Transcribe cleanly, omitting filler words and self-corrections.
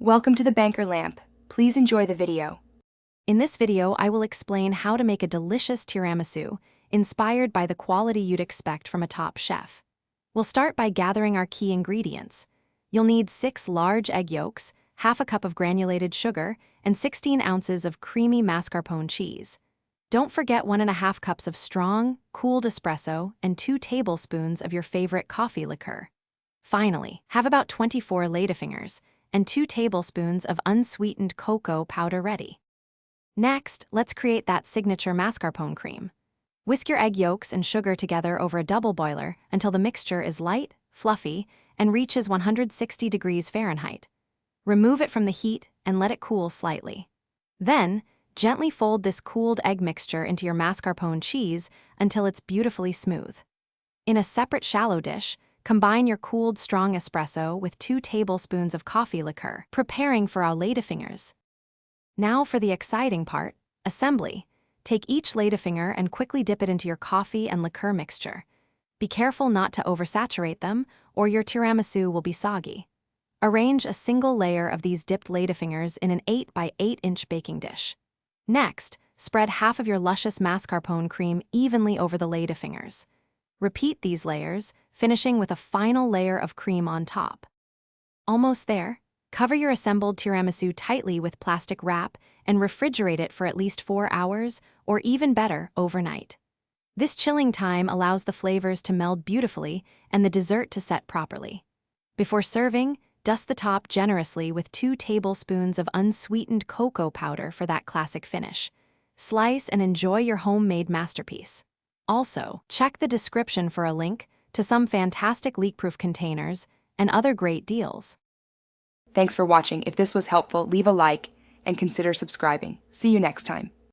Welcome to the Banker Lamp. Please enjoy the video. In this video, I will explain how to make a delicious tiramisu, inspired by the quality you'd expect from a top chef. We'll start by gathering our key ingredients. You'll need 6 large egg yolks, half a cup of granulated sugar, and 16 ounces of creamy mascarpone cheese. Don't forget 1.5 cups of strong, cooled espresso and 2 tablespoons of your favorite coffee liqueur. Finally, have about 24 ladyfingers and 2 tablespoons of unsweetened cocoa powder ready. Next, let's create that signature mascarpone cream. Whisk your egg yolks and sugar together over a double boiler until the mixture is light, fluffy, and reaches 160 degrees Fahrenheit. Remove it from the heat and let it cool slightly. Then, gently fold this cooled egg mixture into your mascarpone cheese until it's beautifully smooth. In a separate shallow dish, combine your cooled strong espresso with 2 tablespoons of coffee liqueur, preparing for our ladyfingers. Now for the exciting part, assembly. Take each ladyfinger and quickly dip it into your coffee and liqueur mixture. Be careful not to oversaturate them, or your tiramisu will be soggy. Arrange a single layer of these dipped ladyfingers in an 8 by 8 inch baking dish. Next, spread half of your luscious mascarpone cream evenly over the ladyfingers. Repeat these layers, finishing with a final layer of cream on top. Almost there. Cover your assembled tiramisu tightly with plastic wrap and refrigerate it for at least 4 hours, or even better, overnight. This chilling time allows the flavors to meld beautifully and the dessert to set properly. Before serving, dust the top generously with 2 tablespoons of unsweetened cocoa powder for that classic finish. Slice and enjoy your homemade masterpiece. Also, check the description for a link to some fantastic leak-proof containers and other great deals. Thanks for watching. If this was helpful, leave a like and consider subscribing. See you next time.